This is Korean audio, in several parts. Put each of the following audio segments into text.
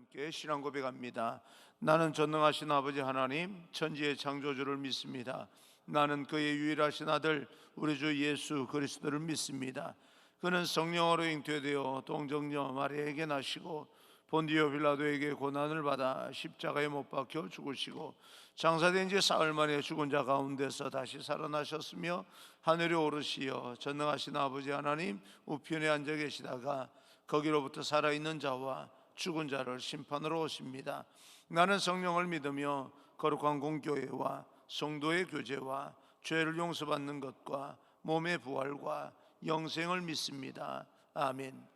함께 신앙 고백합니다. 나는 전능하신 아버지 하나님, 천지의 창조주를 믿습니다. 나는 그의 유일하신 아들 우리 주 예수 그리스도를 믿습니다. 그는 성령으로 잉태되어 동정녀 마리아에게 나시고 본디오 빌라도에게 고난을 받아 십자가에 못 박혀 죽으시고 장사된 지 사흘 만에 죽은 자 가운데서 다시 살아나셨으며 하늘에 오르시어 전능하신 아버지 하나님 우편에 앉아 계시다가 거기로부터 살아있는 자와 죽은 자를 심판으로 오십니다. 나는 성령을 믿으며 거룩한 공교회와 성도의 교제와 죄를 용서받는 것과 몸의 부활과 영생을 믿습니다. 아멘.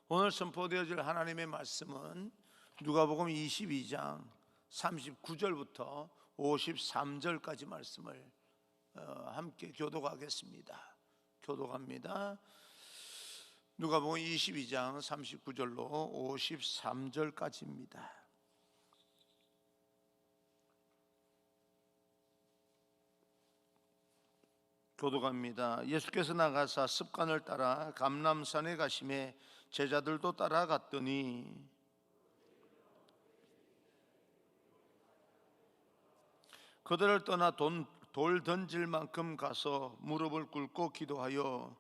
오늘 선포되어질 하나님의 말씀은 누가복음 22장 39절부터 53절까지 말씀을 함께 교독하겠습니다. 교독합니다. 누가복음 22장 39절로 53절까지입니다. 교독합니다. 예수께서 나가사 습관을 따라 감람산에 가심에 제자들도 따라갔더니 그들을 떠나 돌 던질 만큼 가서 무릎을 꿇고 기도하여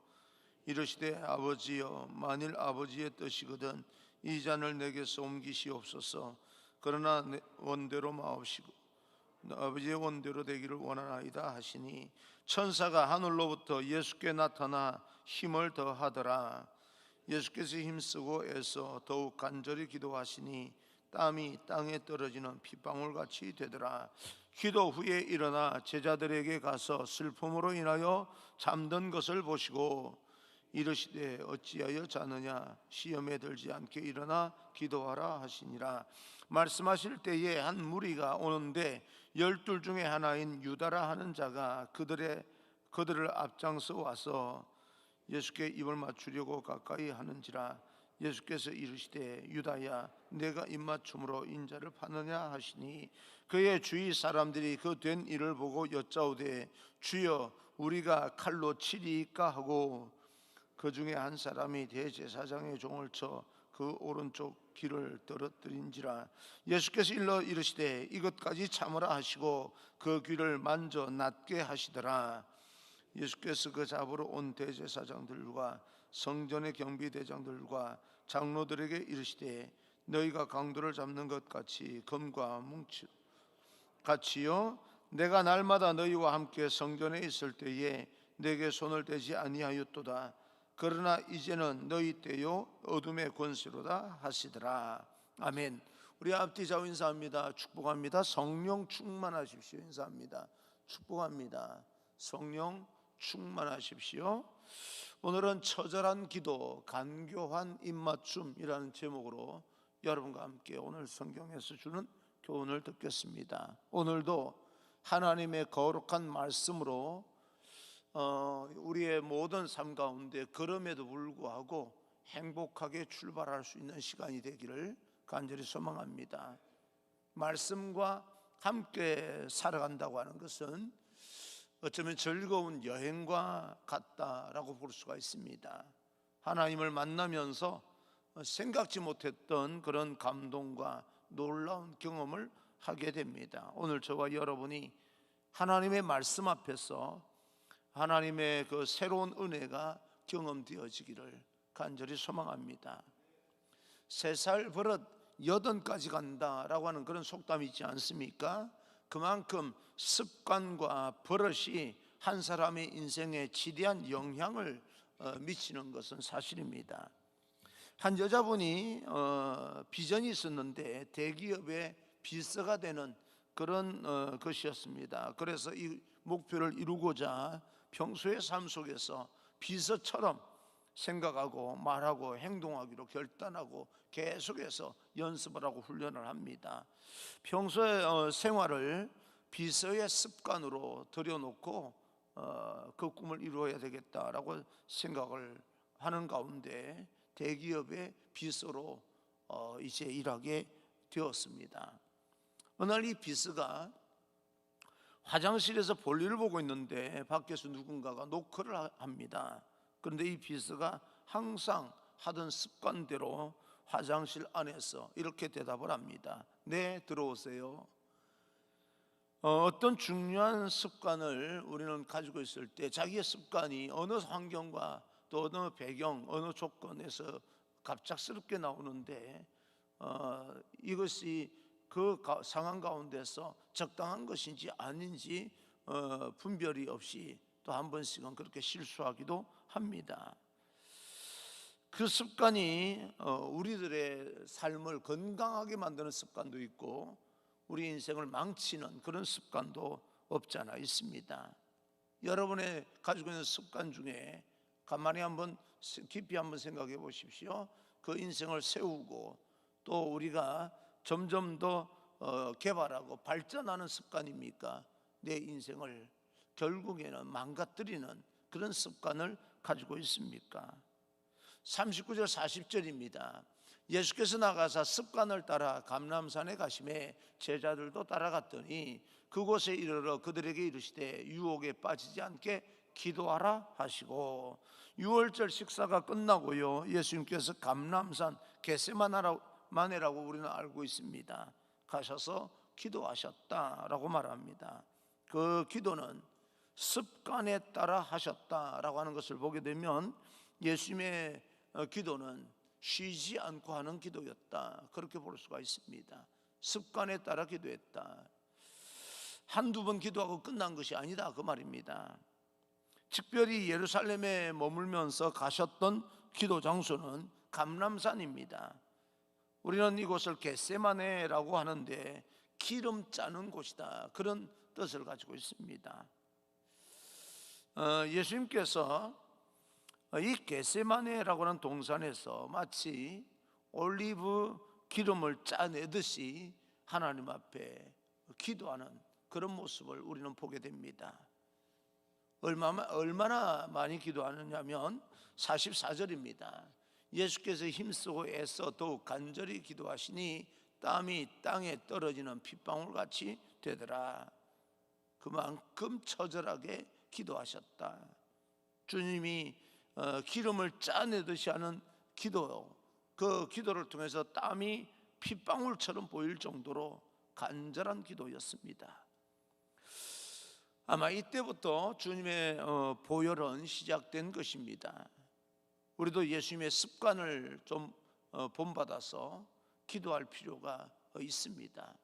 이르시되 아버지여, 만일 아버지의 뜻이거든 이 잔을 내게서 옮기시옵소서. 그러나 내 원대로 마옵시고 아버지의 원대로 되기를 원하나이다 하시니 천사가 하늘로부터 예수께 나타나 힘을 더하더라. 예수께서 힘쓰고 애써 더욱 간절히 기도하시니 땀이 땅에 떨어지는 핏방울같이 되더라. 기도 후에 일어나 제자들에게 가서 슬픔으로 인하여 잠든 것을 보시고 이르시되 어찌하여 자느냐, 시험에 들지 않게 일어나 기도하라 하시니라. 말씀하실 때에 한 무리가 오는데 12 중에 하나인 유다라 하는 자가 그들을 앞장서 와서 예수께 입을 맞추려고 가까이 하는지라. 예수께서 이르시되 유다야, 내가 입맞춤으로 인자를 파느냐 하시니 그의 주위 사람들이 그 된 일을 보고 여짜오되 주여, 우리가 칼로 치리이까 하고 그 중에 한 사람이 대제사장의 종을 쳐 그 오른쪽 귀를 떨어뜨린지라. 예수께서 일러 이르시되 이것까지 참으라 하시고 그 귀를 만져 낫게 하시더라. 예수께서 그 잡으러 온 대제사장들과 성전의 경비대장들과 장로들에게 이르시되 너희가 강도를 잡는 것 같이 금과 같이요, 내가 날마다 너희와 함께 성전에 있을 때에 내게 손을 대지 아니하였도다. 그러나 이제는 너희 때요 어둠의 권세로다 하시더라. 아멘. 우리 앞뒤 좌우 인사합니다. 축복합니다. 성령 충만하십시오. 인사합니다. 축복합니다. 성령 충만하십시오. 오늘은 처절한 기도, 간교한 입맞춤이라는 제목으로 여러분과 함께 오늘 성경에서 주는 교훈을 듣겠습니다. 오늘도 하나님의 거룩한 말씀으로 우리의 모든 삶 가운데 그럼에도 불구하고 행복하게 출발할 수 있는 시간이 되기를 간절히 소망합니다. 말씀과 함께 살아간다고 하는 것은 어쩌면 즐거운 여행과 같다라고 볼 수가 있습니다. 하나님을 만나면서 생각지 못했던 그런 감동과 놀라운 경험을 하게 됩니다. 오늘 저와 여러분이 하나님의 말씀 앞에서 하나님의 그 새로운 은혜가 경험되어지기를 간절히 소망합니다. 3살 버릇 80까지 간다라고 하는 그런 속담이 있지 않습니까? 그만큼 습관과 버릇이 한 사람의 인생에 지대한 영향을 미치는 것은 사실입니다. 한 여자분이 비전이 있었는데 대기업의 비서가 되는 그런 것이었습니다. 그래서 이 목표를 이루고자 평소의 삶 속에서 비서처럼 생각하고 말하고 행동하기로 결단하고 계속해서 연습을 하고 훈련을 합니다. 평소의 생활을 비서의 습관으로 들여놓고 그 꿈을 이루어야 되겠다라고 생각을 하는 가운데 대기업의 비서로 이제 일하게 되었습니다. 어느 날 이 비서가 화장실에서 볼일을 보고 있는데 밖에서 누군가가 노크를 합니다. 그런데 이 비서가 항상 하던 습관대로 화장실 안에서 이렇게 대답을 합니다. 네, 들어오세요. 어떤 중요한 습관을 우리는 가지고 있을 때 자기의 습관이 어느 환경과 또 어느 배경, 어느 조건에서 갑작스럽게 나오는데 이것이 그 상황 가운데서 적당한 것인지 아닌지 분별이 없이 또 한 번씩은 그렇게 실수하기도 합니다. 그 습관이 우리들의 삶을 건강하게 만드는 습관도 있고 우리 인생을 망치는 그런 습관도 없지 않아 있습니다. 여러분의 가지고 있는 습관 중에 가만히 한번 깊이 한번 생각해 보십시오. 그 인생을 세우고 또 우리가 점점 더 개발하고 발전하는 습관입니까? 내 인생을 결국에는 망가뜨리는 그런 습관을 가지고 있습니까? 39절 40절입니다. 예수께서 나가사 습관을 따라 감람산에 가시매 제자들도 따라갔더니 그곳에 이르러 그들에게 이르시되 유혹에 빠지지 않게 기도하라 하시고, 6월절 식사가 끝나고요, 예수님께서 감람산 겟세마네라고 우리는 알고 있습니다. 가셔서 기도하셨다라고 말합니다. 그 기도는 습관에 따라 하셨다라고 하는 것을 보게 되면 예수님의 기도는 쉬지 않고 하는 기도였다, 그렇게 볼 수가 있습니다. 습관에 따라 기도했다. 한두 번 기도하고 끝난 것이 아니다, 그 말입니다. 특별히 예루살렘에 머물면서 가셨던 기도 장소는 감람산입니다. 우리는 이곳을 겟세마네라고 하는데 기름 짜는 곳이다, 그런 뜻을 가지고 있습니다. 예수님께서 이 겟세마네라고 하는 동산에서 마치 올리브 기름을 짜내듯이 하나님 앞에 기도하는 그런 모습을 우리는 보게 됩니다. 얼마나 많이 기도하느냐면 44절입니다. 예수께서 힘쓰고 애써 더욱 간절히 기도하시니 땀이 땅에 떨어지는 핏방울같이 되더라. 그만큼 처절하게 기도하셨다. 주님이 기름을 짜내듯이 하는 기도, 그 기도를 통해서 땀이 핏방울처럼 보일 정도로 간절한 기도였습니다. 아마 이때부터 주님의 보혈은 시작된 것입니다. 우리도 예수님의 습관을 좀 본받아서 기도할 필요가 있습니다.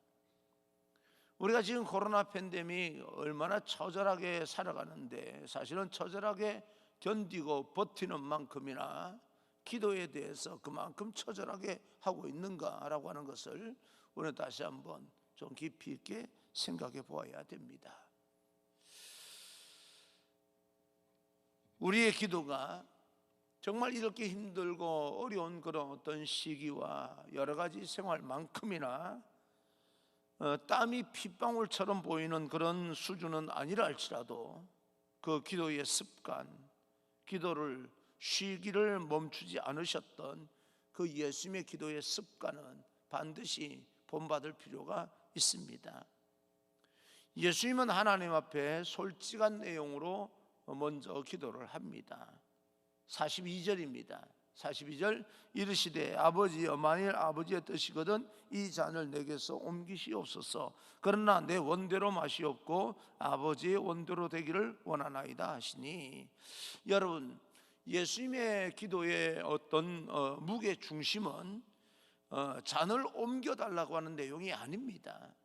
우리가 지금 코로나 팬데믹 얼마나 처절하게 살아가는데 사실은 처절하게 견디고 버티는 만큼이나 기도에 대해서 그만큼 처절하게 하고 있는가라고 하는 것을 우리는 다시 한번 좀 깊이 있게 생각해 보아야 됩니다. 우리의 기도가 정말 이렇게 힘들고 어려운 그런 어떤 시기와 여러 가지 생활만큼이나 땀이 핏방울처럼 보이는 그런 수준은 아니라 할지라도 그 기도의 습관, 기도를 쉬기를 멈추지 않으셨던 그 예수님의 기도의 습관은 반드시 본받을 필요가 있습니다. 예수님은 하나님 앞에 솔직한 내용으로 먼저 기도를 합니다. 42절입니다. 42절 이르시되 아버지여 만일 아버지의 뜻이거든 이 잔을 내게서 옮기시옵소서. 그러나 내 원대로 마시옵고 아버지의 원대로 되기를 원하나이다 하시니, 여러분 예수님의 기도의 어떤 무게 중심은 잔을 옮겨달라고 하는 내용이 아닙니다.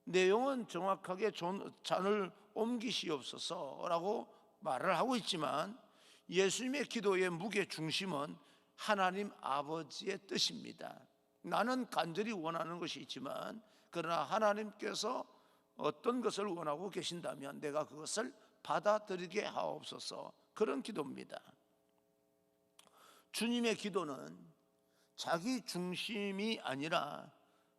내용은 정확하게 잔을 옮기시옵소서라고 말을 하고 있지만 예수님의 기도의 무게 중심은 하나님 아버지의 뜻입니다. 나는 간절히 원하는 것이 있지만 그러나 하나님께서 어떤 것을 원하고 계신다면 내가 그것을 받아들이게 하옵소서, 그런 기도입니다. 주님의 기도는 자기 중심이 아니라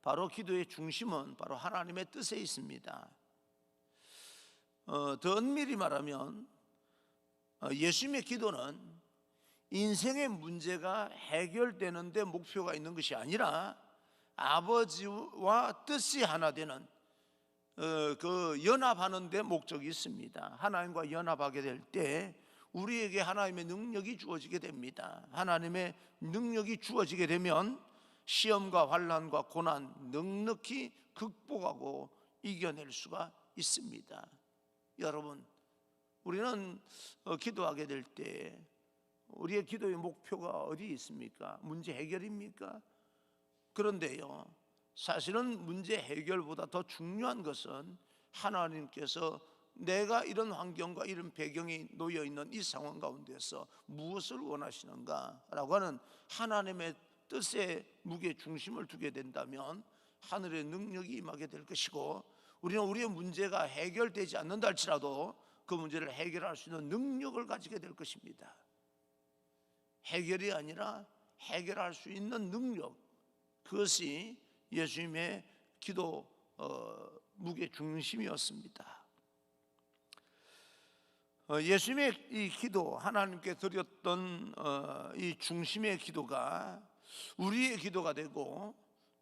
바로 기도의 중심은 바로 하나님의 뜻에 있습니다. 더 엄밀히 말하면 예수님의 기도는 인생의 문제가 해결되는 데 목표가 있는 것이 아니라 아버지와 뜻이 하나 되는 그 연합하는 데 목적이 있습니다. 하나님과 연합하게 될 때 우리에게 하나님의 능력이 주어지게 됩니다. 하나님의 능력이 주어지게 되면 시험과 환난과 고난 넉넉히 극복하고 이겨낼 수가 있습니다. 여러분, 우리는 기도하게 될 때 우리의 기도의 목표가 어디 있습니까? 문제 해결입니까? 그런데요, 사실은 문제 해결보다 더 중요한 것은 하나님께서 내가 이런 환경과 이런 배경이 놓여 있는 이 상황 가운데서 무엇을 원하시는가라고 하는 하나님의 뜻에 무게 중심을 두게 된다면 하늘의 능력이 임하게 될 것이고, 우리는 우리의 문제가 해결되지 않는다 할지라도 그 문제를 해결할 수 있는 능력을 가지게 될 것입니다. 해결이 아니라 해결할 수 있는 능력, 그것이 예수님의 기도 무게 중심이었습니다. 예수님의 이 기도, 하나님께 드렸던 이 중심의 기도가 우리의 기도가 되고,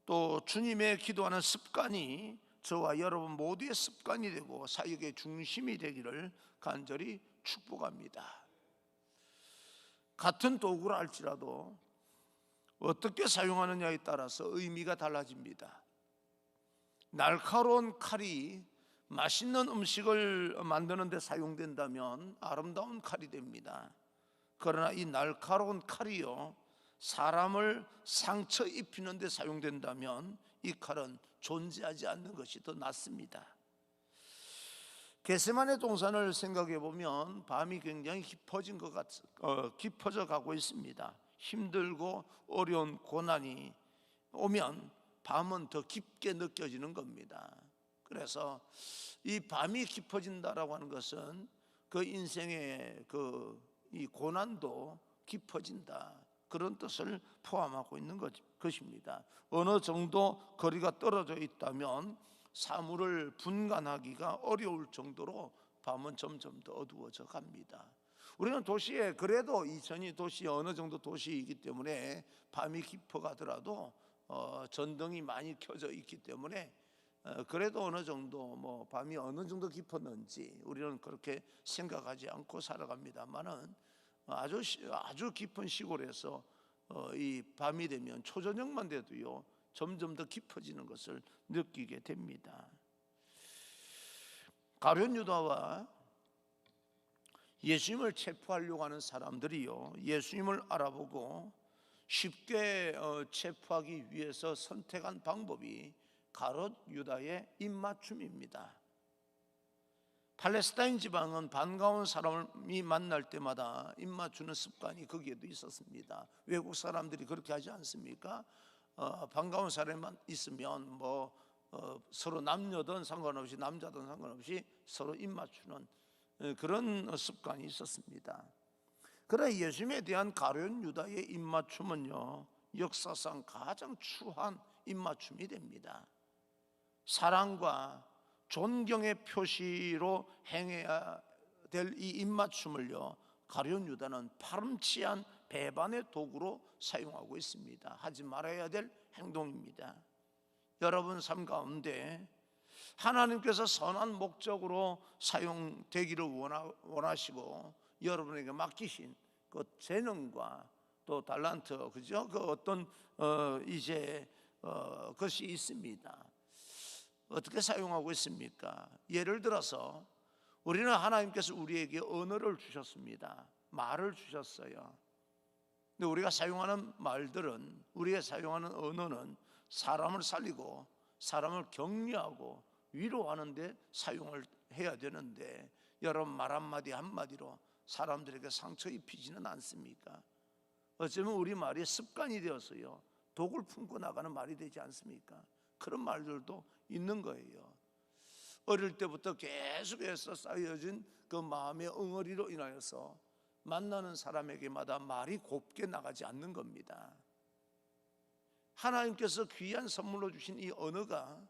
또 주님의 기도하는 습관이 저와 여러분 모두의 습관이 되고 사역의 중심이 되기를 간절히 축복합니다. 같은 도구라 할지라도 어떻게 사용하느냐에 따라서 의미가 달라집니다. 날카로운 칼이 맛있는 음식을 만드는 데 사용된다면 아름다운 칼이 됩니다. 그러나 이 날카로운 칼이요, 사람을 상처 입히는 데 사용된다면 이 칼은 존재하지 않는 것이 더 낫습니다. 겟세마네 동산을 생각해 보면 밤이 굉장히 깊어져 가고 있습니다. 힘들고 어려운 고난이 오면 밤은 더 깊게 느껴지는 겁니다. 그래서 이 밤이 깊어진다라고 하는 것은 그 인생의 이 고난도 깊어진다, 그런 뜻을 포함하고 있는 것입니다. 어느 정도 거리가 떨어져 있다면 사물을 분간하기가 어려울 정도로 밤은 점점 더 어두워져 갑니다. 우리는 도시에, 그래도 이천이 도시 어느 정도 도시이기 때문에 밤이 깊어가더라도 전등이 많이 켜져 있기 때문에 그래도 어느 정도 밤이 어느 정도 깊었는지 우리는 그렇게 생각하지 않고 살아갑니다만은 아주 깊은 시골에서 이 밤이 되면 초저녁만 돼도요 점점 더 깊어지는 것을 느끼게 됩니다. 가룟 유다와 예수님을 체포하려고 하는 사람들이요, 예수님을 알아보고 쉽게 체포하기 위해서 선택한 방법이 가룟 유다의 입맞춤입니다. 팔레스타인 지방은 반가운 사람이 만날 때마다 입맞추는 습관이 거기에도 있었습니다. 외국 사람들이 그렇게 하지 않습니까? 반가운 사람만 있으면 서로 남녀든 상관없이, 남자든 상관없이 서로 입맞추는 그런 습관이 있었습니다. 그러나 예수님에 대한 가룟 유다의 입맞춤은요, 역사상 가장 추한 입맞춤이 됩니다. 사랑과 존경의 표시로 행해야 될 이 입맞춤을요, 가룟 유다는 파렴치한 배반의 도구로 사용하고 있습니다. 하지 말아야 될 행동입니다. 여러분 삶 가운데 하나님께서 선한 목적으로 사용되기를 원하시고 여러분에게 맡기신 그 재능과 또 달란트, 그죠? 그 어떤 것이 있습니다. 어떻게 사용하고 있습니까? 예를 들어서 우리는 하나님께서 우리에게 언어를 주셨습니다. 말을 주셨어요. 근데 우리가 사용하는 말들은, 우리가 사용하는 언어는 사람을 살리고 사람을 격려하고 위로하는 데 사용을 해야 되는데, 여러분 말 한마디 한마디로 사람들에게 상처 입히지는 않습니까? 어쩌면 우리 말이 습관이 되어서요 독을 품고 나가는 말이 되지 않습니까? 그런 말들도 있는 거예요. 어릴 때부터 계속해서 쌓여진 그 마음의 엉어리로 인하여서 만나는 사람에게마다 말이 곱게 나가지 않는 겁니다. 하나님께서 귀한 선물로 주신 이 언어가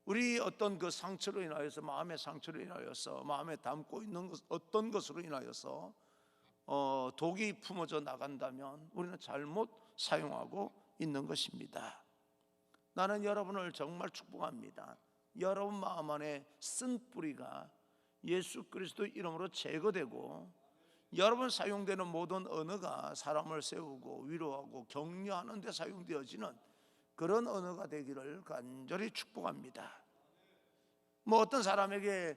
우리 어떤 그 상처로 인하여서, 마음의 상처로 인하여서, 마음에 담고 있는 어떤 것으로 인하여서 독이 품어져 나간다면 우리는 잘못 사용하고 있는 것입니다. 나는 여러분을 정말 축복합니다. 여러분 마음 안에 쓴 뿌리가 예수 그리스도 이름으로 제거되고 여러분 사용되는 모든 언어가 사람을 세우고 위로하고 격려하는 데 사용되어지는 그런 언어가 되기를 간절히 축복합니다. 뭐 어떤 사람에게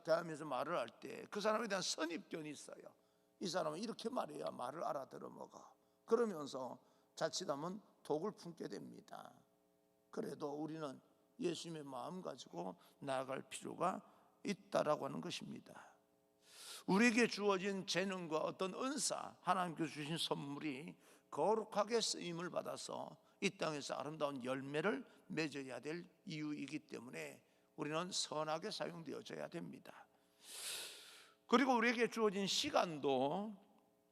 대하면서 말을 할 때 그 사람에 대한 선입견이 있어요. 이 사람은 이렇게 말해야 말을 알아들어 먹어. 그러면서 자칫하면 독을 품게 됩니다. 그래도 우리는 예수님의 마음 가지고 나아갈 필요가 있다라고 하는 것입니다. 우리에게 주어진 재능과 어떤 은사, 하나님께서 주신 선물이 거룩하게 쓰임을 받아서 이 땅에서 아름다운 열매를 맺어야 될 이유이기 때문에 우리는 선하게 사용되어져야 됩니다. 그리고 우리에게 주어진 시간도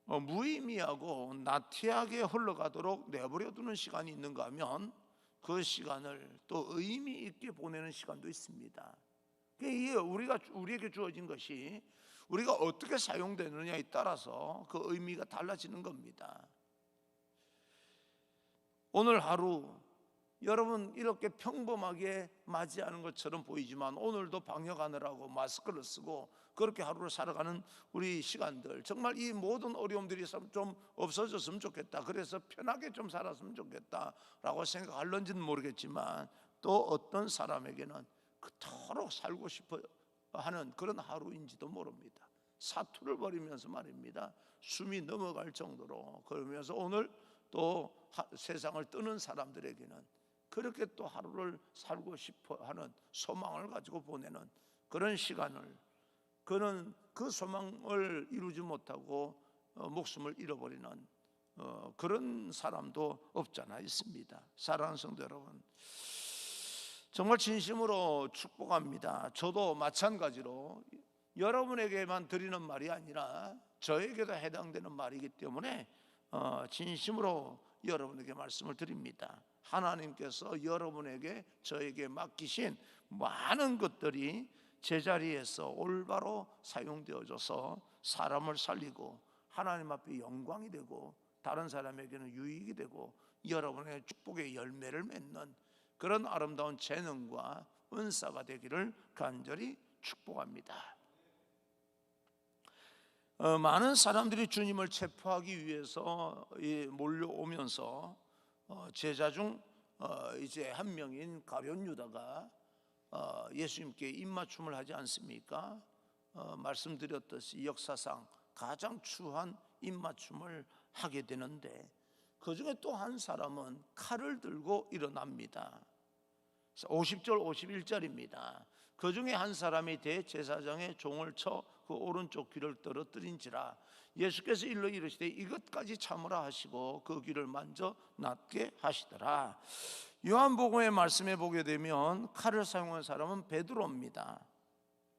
무의미하고 나태하게 흘러가도록 내버려 두는 시간이 있는가 하면 그 시간을 또 의미 있게 보내는 시간도 있습니다. 이게 우리에게 주어진 것이 우리가 어떻게 사용되느냐에 따라서 그 의미가 달라지는 겁니다. 오늘 하루 여러분 이렇게 평범하게 맞이하는 것처럼 보이지만 오늘도 방역하느라고 마스크를 쓰고 그렇게 하루를 살아가는 우리 시간들, 정말 이 모든 어려움들이 좀 없어졌으면 좋겠다, 그래서 편하게 좀 살았으면 좋겠다라고 생각할런지는 모르겠지만 또 어떤 사람에게는 그토록 살고 싶어 하는 그런 하루인지도 모릅니다. 사투를 벌이면서 말입니다. 숨이 넘어갈 정도로. 그러면서 오늘 또 세상을 떠는 사람들에게는 그렇게 또 하루를 살고 싶어 하는 소망을 가지고 보내는 그런 시간을, 그는 그 소망을 이루지 못하고 목숨을 잃어버리는 그런 사람도 없잖아 있습니다. 사랑하는 성도 여러분, 정말 진심으로 축복합니다. 저도 마찬가지로 여러분에게만 드리는 말이 아니라 저에게도 해당되는 말이기 때문에 진심으로 여러분에게 말씀을 드립니다. 하나님께서 여러분에게 저에게 맡기신 많은 것들이 제자리에서 올바로 사용되어져서 사람을 살리고 하나님 앞에 영광이 되고 다른 사람에게는 유익이 되고 여러분의 축복의 열매를 맺는 그런 아름다운 재능과 은사가 되기를 간절히 축복합니다. 많은 사람들이 주님을 체포하기 위해서 몰려오면서 제자 중 이제 한 명인 가룟 유다가 예수님께 입맞춤을 하지 않습니까? 말씀드렸듯이 역사상 가장 추한 입맞춤을 하게 되는데 그 중에 또 한 사람은 칼을 들고 일어납니다. 50절 51절입니다. 그 중에 한 사람이 대제사장의 종을 쳐 그 오른쪽 귀를 떨어뜨린지라 예수께서 일러 이르시되 이것까지 참으라 하시고 그 귀를 만져 낫게 하시더라. 요한복음의 말씀에 보게 되면 칼을 사용한 사람은 베드로입니다.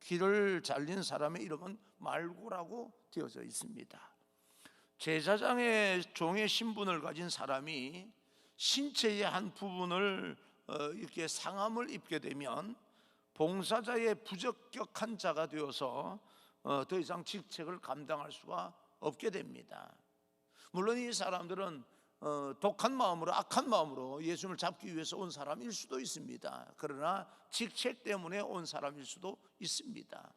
귀를 잘린 사람의 이름은 말고라고 되어져 있습니다. 제사장의 종의 신분을 가진 사람이 신체의 한 부분을 이렇게 상함을 입게 되면 봉사자의 부적격한 자가 되어서 더 이상 직책을 감당할 수가 없게 됩니다. 물론 이 사람들은 독한 마음으로, 악한 마음으로 예수님을 잡기 위해서 온 사람일 수도 있습니다. 그러나 직책 때문에 온 사람일 수도 있습니다.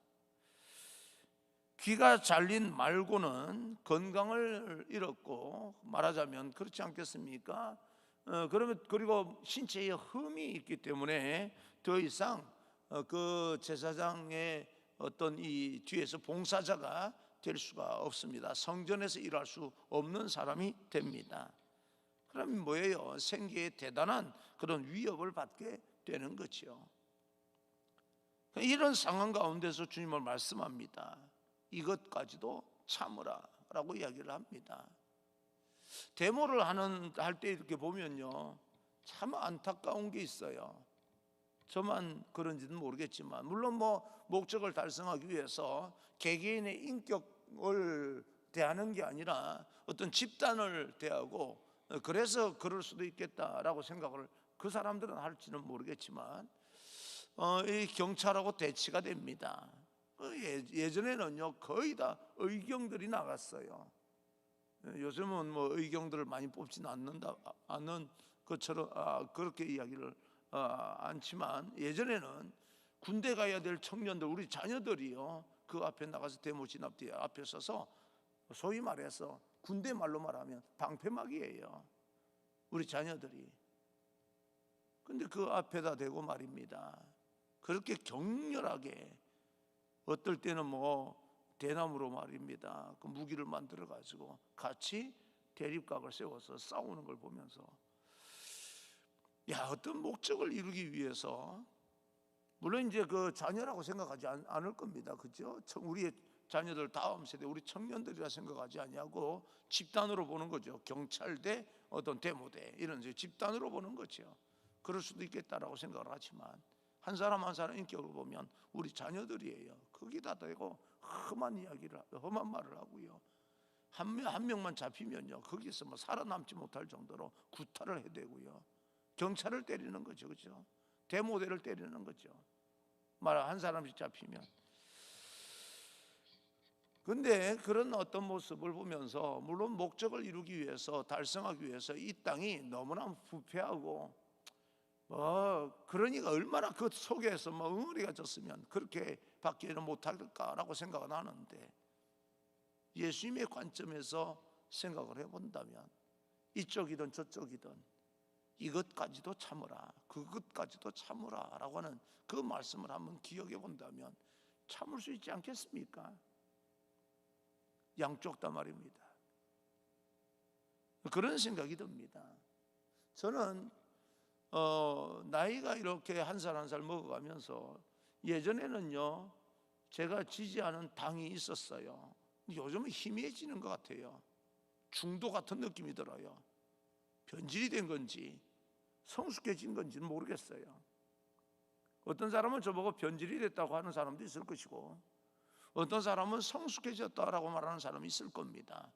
귀가 잘린 말고는 건강을 잃었고, 말하자면 그렇지 않겠습니까? 그리고 신체에 흠이 있기 때문에 더 이상 그 제사장의 어떤 이 뒤에서 봉사자가 될 수가 없습니다. 성전에서 일할 수 없는 사람이 됩니다. 그럼 뭐예요? 생계에 대단한 그런 위협을 받게 되는 거죠. 이런 상황 가운데서 주님을 말씀합니다. 이것까지도 참으라 라고 이야기를 합니다. 데모를 할 때 이렇게 보면요, 참 안타까운 게 있어요. 저만 그런지는 모르겠지만, 물론 목적을 달성하기 위해서 개개인의 인격을 대하는 게 아니라 어떤 집단을 대하고, 그래서 그럴 수도 있겠다라고 생각을 그 사람들은 할지는 모르겠지만 이 경찰하고 대치가 됩니다. 예전에는요 거의 다 의경들이 나갔어요. 요즘은 의경들을 많이 뽑지는 않는 것처럼 그렇게 이야기를 않지만, 예전에는 군대 가야 될 청년들, 우리 자녀들이요 그 앞에 나가서 데모 진압대 앞에 서서 소위 말해서 군대 말로 말하면 방패막이에요, 우리 자녀들이. 근데 그 앞에다 대고 말입니다, 그렇게 격렬하게, 어떨 때는 대나무로 말입니다, 그 무기를 만들어 가지고 같이 대립각을 세워서 싸우는 걸 보면서, 어떤 목적을 이루기 위해서, 물론 이제 그 자녀라고 생각하지 않을 겁니다, 그죠? 우리의 자녀들, 다음 세대 우리 청년들이라 생각하지 아니하고 집단으로 보는 거죠. 경찰대, 어떤 대모대, 이런 집단으로 보는 거죠. 그럴 수도 있겠다라고 생각을 하지만, 한 사람 한 사람 인격을 보면 우리 자녀들이에요. 거기다 대고 험한 말을 하고요. 한 명만 잡히면요, 거기서 살아남지 못할 정도로 구타를 해대고요, 경찰을 때리는 거죠, 그죠? 대모대를 때리는 거죠, 한 사람씩 잡히면. 근데 그런 어떤 모습을 보면서, 물론 목적을 이루기 위해서, 달성하기 위해서 이 땅이 너무나 부패하고 그러니까 얼마나 그 속에서 응어리가 졌으면 그렇게 밖에는 못할까라고 생각은 하는데, 예수님의 관점에서 생각을 해본다면 이쪽이든 저쪽이든 이것까지도 참으라, 그것까지도 참으라 라고 하는 그 말씀을 한번 기억해 본다면 참을 수 있지 않겠습니까? 양쪽 다 말입니다. 그런 생각이 듭니다. 저는 나이가 이렇게 한 살 한 살 먹어가면서, 예전에는요 제가 지지하는 당이 있었어요. 요즘은 희미해지는 것 같아요. 중도 같은 느낌이 들어요. 변질이 된 건지 성숙해진 건지는 모르겠어요. 어떤 사람은 저보고 변질이 됐다고 하는 사람도 있을 것이고, 어떤 사람은 성숙해졌다라고 말하는 사람이 있을 겁니다.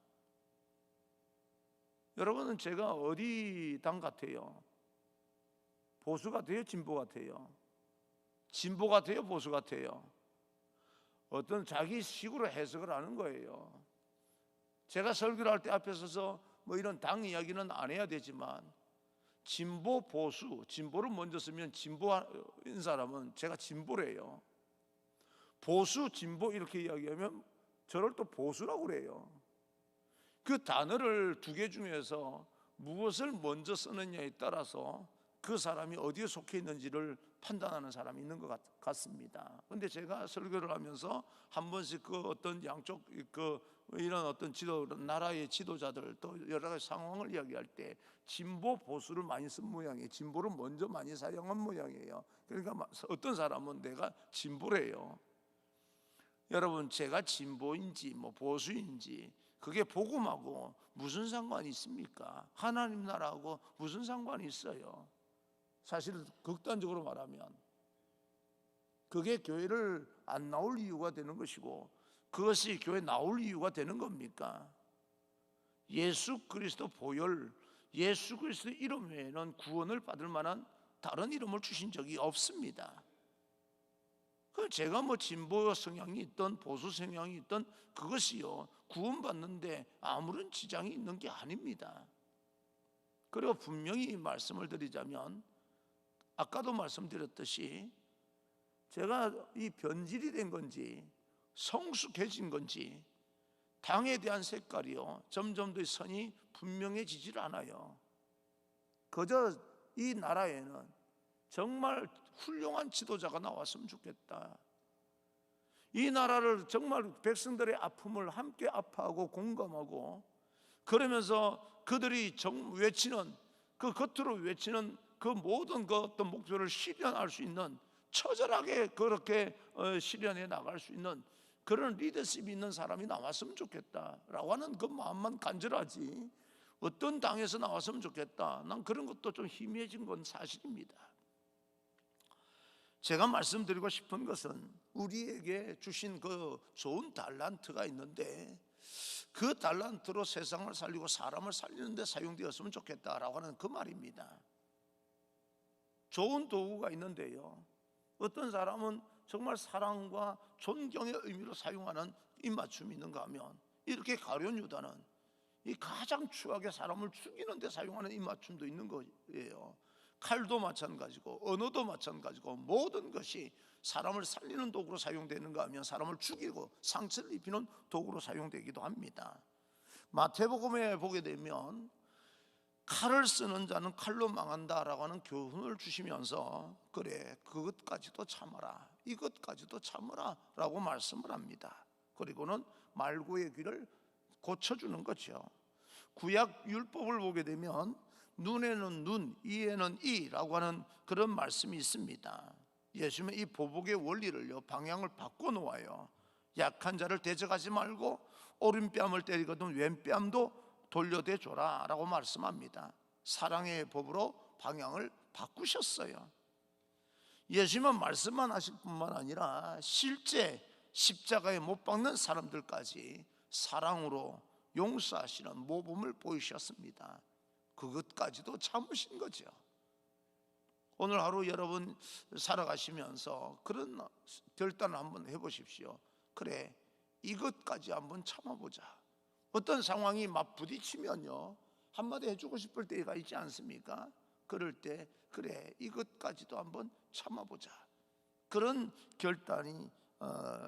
여러분은 제가 어디 당 같아요? 보수 같아요? 진보 같아요? 진보 같아요? 보수 같아요? 어떤 자기 식으로 해석을 하는 거예요. 제가 설교를 할 때 앞에 서서 이런 당 이야기는 안 해야 되지만, 진보, 보수, 진보를 먼저 쓰면 진보인 사람은 제가 진보래요. 보수, 진보 이렇게 이야기하면 저를 또 보수라고 그래요. 그 단어를 두 개 중에서 무엇을 먼저 쓰느냐에 따라서 그 사람이 어디에 속해 있는지를 판단하는 사람이 있는 것 같습니다. 그런데 제가 설교를 하면서 한 번씩 그 어떤 양쪽 이런 어떤 나라의 지도자들, 또 여러 가지 상황을 이야기할 때 진보 보수를 많이 쓴 모양이에요. 진보를 먼저 많이 사용한 모양이에요. 그러니까 어떤 사람은 내가 진보래요. 여러분, 제가 진보인지 보수인지 그게 복음하고 무슨 상관이 있습니까? 하나님 나라하고 무슨 상관이 있어요? 사실 극단적으로 말하면 그게 교회를 안 나올 이유가 되는 것이고, 그것이 교회 나올 이유가 되는 겁니까? 예수 그리스도 보혈, 예수 그리스도 이름 외에는 구원을 받을 만한 다른 이름을 주신 적이 없습니다. 제가 진보 성향이 있던 보수 성향이 있던 그것이요, 구원받는데 아무런 지장이 있는 게 아닙니다. 그리고 분명히 말씀을 드리자면, 아까도 말씀드렸듯이 제가 이 변질이 된 건지 성숙해진 건지 당에 대한 색깔이요 점점 더 선이 분명해지질 않아요. 그저 이 나라에는 정말 훌륭한 지도자가 나왔으면 좋겠다. 이 나라를 정말 백성들의 아픔을 함께 아파하고 공감하고, 그러면서 그들이 외치는 그 겉으로 외치는 그 모든 그 어떤 목표를 실현할 수 있는, 처절하게 그렇게 실현해 나갈 수 있는 그런 리더십이 있는 사람이 나왔으면 좋겠다라고 하는 그 마음만 간절하지, 어떤 당에서 나왔으면 좋겠다, 난 그런 것도 좀 희미해진 건 사실입니다. 제가 말씀드리고 싶은 것은, 우리에게 주신 그 좋은 달란트가 있는데 그 달란트로 세상을 살리고 사람을 살리는 데 사용되었으면 좋겠다라고 하는 그 말입니다. 좋은 도구가 있는데요, 어떤 사람은 정말 사랑과 존경의 의미로 사용하는 입맞춤이 있는가 하면, 이렇게 가룟 유다는 이 가장 추하게 사람을 죽이는 데 사용하는 입맞춤도 있는 거예요. 칼도 마찬가지고 언어도 마찬가지고 모든 것이 사람을 살리는 도구로 사용되는가 하면 사람을 죽이고 상처를 입히는 도구로 사용되기도 합니다. 마태복음에 보게 되면 칼을 쓰는 자는 칼로 망한다라고 하는 교훈을 주시면서 그래 그것까지도 참아라 이것까지도 참아라 라고 말씀을 합니다. 그리고는 말고의 귀를 고쳐주는 거죠. 구약 율법을 보게 되면 눈에는 눈, 이에는 이라고 하는 그런 말씀이 있습니다. 예수님은 이 보복의 원리를요 방향을 바꿔놓아요. 약한 자를 대적하지 말고 오른뺨을 때리거든 왼뺨도 돌려대줘라 라고 말씀합니다. 사랑의 법으로 방향을 바꾸셨어요. 예수님은 말씀만 하실 뿐만 아니라 실제 십자가에 못 박는 사람들까지 사랑으로 용서하시는 모범을 보이셨습니다. 그것까지도 참으신 거죠. 오늘 하루 여러분 살아가시면서 그런 결단을 한번 해보십시오. 그래 이것까지 한번 참아보자. 어떤 상황이 막 부딪히면요 한마디 해주고 싶을 때가 있지 않습니까? 그럴 때 그래 이것까지도 한번 참아보자. 그런 결단이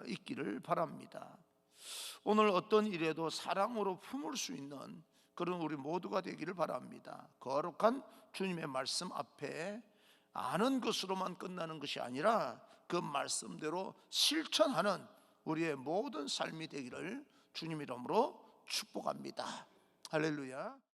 있기를 바랍니다. 오늘 어떤 일에도 사랑으로 품을 수 있는 그런 우리 모두가 되기를 바랍니다. 거룩한 주님의 말씀 앞에 아는 것으로만 끝나는 것이 아니라 그 말씀대로 실천하는 우리의 모든 삶이 되기를 주님 이름으로 축복합니다. 할렐루야.